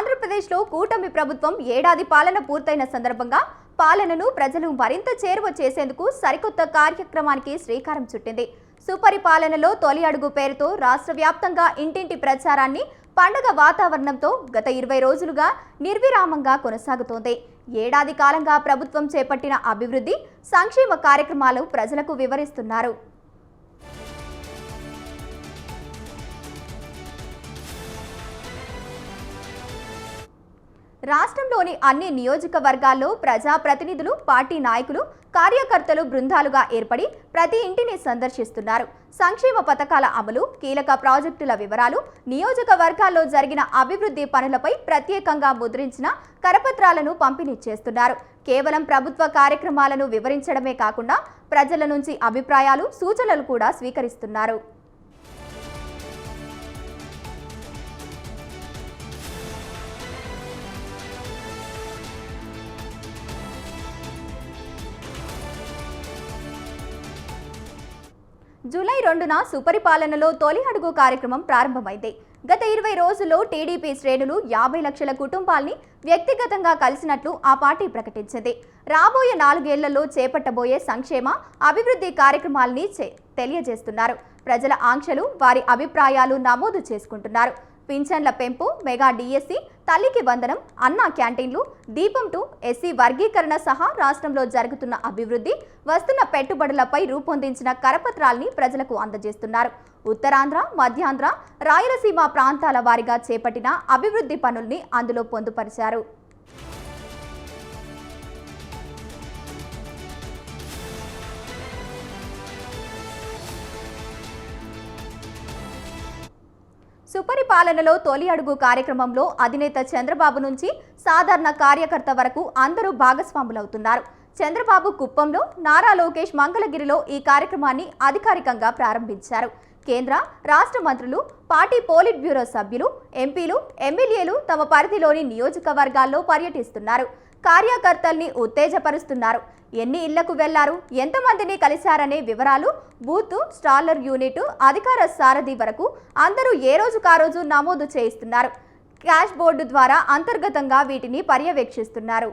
ఆంధ్రప్రదేశ్లో కూటమి ప్రభుత్వం ఏడాది పాలన పూర్తయిన సందర్భంగా పాలనను ప్రజలు మరింత చేరువ చేసేందుకు సరికొత్త కార్యక్రమానికి శ్రీకారం చుట్టింది. సుపరిపాలనలో తొలి అడుగు పేరుతో రాష్ట్ర వ్యాప్తంగా ఇంటింటి ప్రచారాన్ని పండగ వాతావరణంతో గత 20 రోజులుగా నిర్విరామంగా కొనసాగుతోంది. ఏడాది కాలంగా ప్రభుత్వం చేపట్టిన అభివృద్ధి, సంక్షేమ కార్యక్రమాలు ప్రజలకు వివరిస్తున్నారు. రాష్ట్రంలోని అన్ని నియోజకవర్గాల్లో ప్రజాప్రతినిధులు, పార్టీ నాయకులు, కార్యకర్తలు బృందాలుగా ఏర్పడి ప్రతి ఇంటిని సందర్శిస్తున్నారు. సంక్షేమ పథకాల అమలు, కీలక ప్రాజెక్టుల వివరాలు, నియోజకవర్గాల్లో జరిగిన అభివృద్ధి పనులపై ప్రత్యేకంగా ముద్రించిన కరపత్రాలను పంపిణీ చేస్తున్నారు. కేవలం ప్రభుత్వ కార్యక్రమాలను వివరించడమే కాకుండా ప్రజల నుంచి అభిప్రాయాలు, సూచనలు కూడా స్వీకరిస్తున్నారు. జూలై 2న సుపరిపాలనలో తొలి అడుగు కార్యక్రమం ప్రారంభమైంది. గత 20 రోజుల్లో టీడీపీ శ్రేణులు 50 లక్షల కుటుంబాల్ని వ్యక్తిగతంగా కలిసినట్లు ఆ పార్టీ ప్రకటించింది. రాబోయే 4 ఏళ్లలో చేపట్టబోయే సంక్షేమ, అభివృద్ధి కార్యక్రమాలని తెలియజేస్తున్నారు. ప్రజల ఆంక్షలు, వారి అభిప్రాయాలు నమోదు చేసుకుంటున్నారు. పింఛన్ల పెంపు, మెగా డిఎస్సి, తల్లికి వందనం, అన్నా క్యాంటీన్లు, దీపం 2, ఎస్సీ వర్గీకరణ సహా రాష్ట్రంలో జరుగుతున్న అభివృద్ధి, వస్తున్న పెట్టుబడులపై రూపొందించిన కరపత్రాల్ని ప్రజలకు అందజేస్తున్నారు. ఉత్తరాంధ్ర, మధ్యాంధ్ర, రాయలసీమ ప్రాంతాల వారీగా చేపట్టిన అభివృద్ధి పనుల్ని అందులో పొందుపరిచారు. సుపరిపాలనలో తొలి అడుగు కార్యక్రమంలో అధినేత చంద్రబాబు నుంచి సాధారణ కార్యకర్త వరకు అందరూ భాగస్వాములవుతున్నారు. చంద్రబాబు కుప్పంలో, నారా లోకేష్ మంగళగిరిలో ఈ కార్యక్రమాన్ని అధికారికంగా ప్రారంభించారు. కేంద్ర, రాష్ట్ర మంత్రులు, పార్టీ పోలిట్ బ్యూరో సభ్యులు, ఎంపీలు, ఎమ్మెల్యేలు తమ పరిధిలోని నియోజకవర్గాల్లో పర్యటిస్తున్నారు. కార్యకర్తల్ని ఉత్తేజపరుస్తున్నారు. ఎన్ని ఇళ్లకు వెళ్లారు, ఎంతమందిని కలిశారనే వివరాలు, బూత్, స్టాలర్ యూనిట్, అధికార సారథి వరకు అందరూ ఏ రోజుకారోజు నమోదు చేయిస్తున్నారు. క్యాష్ బోర్డు ద్వారా అంతర్గతంగా వీటిని పర్యవేక్షిస్తున్నారు.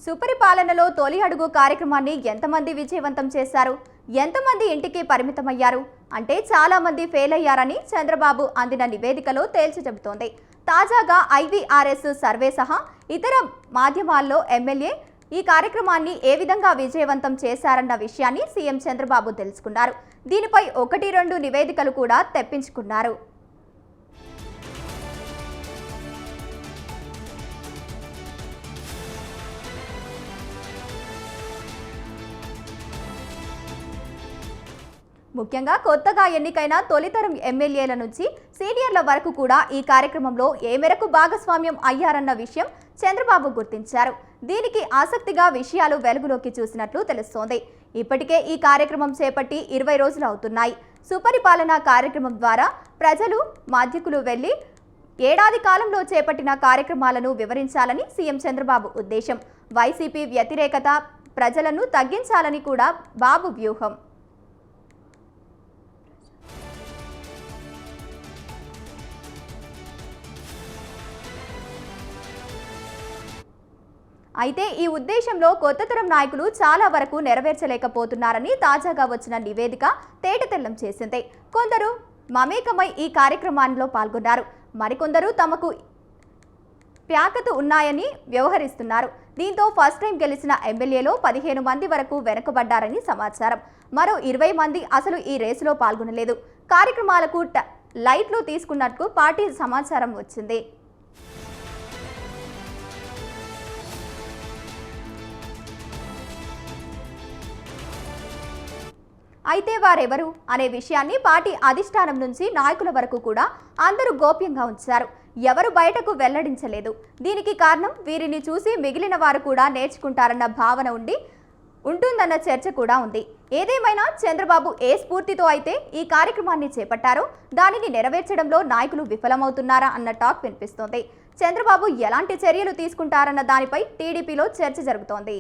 సుపరిపాలనలో తొలి అడుగు కార్యక్రమాన్ని ఎంతమంది విజయవంతం చేశారు, ఎంతమంది ఇంటికి పరిమితమయ్యారు అంటే చాలా మంది ఫెయిల్ అయ్యారని చంద్రబాబు అందిన నివేదికలో తేల్చి చెబుతోంది. తాజాగా IVRS సర్వే సహా ఇతర మాధ్యమాల్లో ఎమ్మెల్యే ఈ కార్యక్రమాన్ని ఏ విధంగా విజయవంతం చేశారన్న విషయాన్ని సీఎం చంద్రబాబు తెలుసుకున్నారు. దీనిపై 1-2 నివేదికలు కూడా తెప్పించుకున్నారు. ముఖ్యంగా కొత్తగా ఎన్నికైన తొలితరం ఎమ్మెల్యేల నుంచి సీనియర్ల వరకు కూడా ఈ కార్యక్రమంలో ఏ మేరకు భాగస్వామ్యం అయ్యారన్న విషయం చంద్రబాబు గుర్తించారు. దీనికి ఆసక్తిగా విషయాలు వెలుగులోకి చూసినట్లు తెలుస్తోంది. ఇప్పటికే ఈ కార్యక్రమం చేపట్టి 20 రోజులు అవుతున్నాయి. సుపరిపాలన కార్యక్రమం ద్వారా ప్రజలు, మాధ్యకులు వెళ్లి ఏడాది కాలంలో చేపట్టిన కార్యక్రమాలను వివరించాలని సీఎం చంద్రబాబు ఉద్దేశం. వైసీపీ వ్యతిరేకత ప్రజలను తగ్గించాలని కూడా బాబు వ్యూహం. అయితే ఈ ఉద్దేశంలో కొత్త తరం నాయకులు చాలా వరకు నెరవేర్చలేకపోతున్నారని తాజాగా వచ్చిన నివేదిక తేటతెల్లం చేసింది. కొందరు మమేకమై ఈ కార్యక్రమాల్లో పాల్గొన్నారు. మరికొందరు తమకు ప్యాకతు ఉన్నాయని వ్యవహరిస్తున్నారు. దీంతో ఫస్ట్ టైం గెలిచిన ఎమ్మెల్యేలో 15 మంది వరకు వెనుకబడ్డారని సమాచారం. మరో 20 మంది అసలు ఈ రేసులో పాల్గొనలేదు. కార్యక్రమాలకు లైట్లు తీసుకున్నట్లు పార్టీ సమాచారం వచ్చింది. అయితే వారెవరు అనే విషయాన్ని పార్టీ అధిష్టానం నుంచి నాయకుల వరకు కూడా అందరూ గోప్యంగా ఉంచారు. ఎవరు బయటకు వెల్లడించలేదు. దీనికి కారణం వీరిని చూసి మిగిలిన వారు కూడా నేర్చుకుంటారన్న భావన ఉండి ఉంటుందన్న చర్చ కూడా ఉంది. ఏదేమైనా చంద్రబాబు ఏ స్ఫూర్తితో అయితే ఈ కార్యక్రమాన్ని చేపట్టారో దానిని నెరవేర్చడంలో నాయకులు విఫలమవుతున్నారా అన్న టాక్ వినిపిస్తోంది. చంద్రబాబు ఎలాంటి చర్యలు తీసుకుంటారన్న దానిపై టీడీపీలో చర్చ జరుగుతోంది.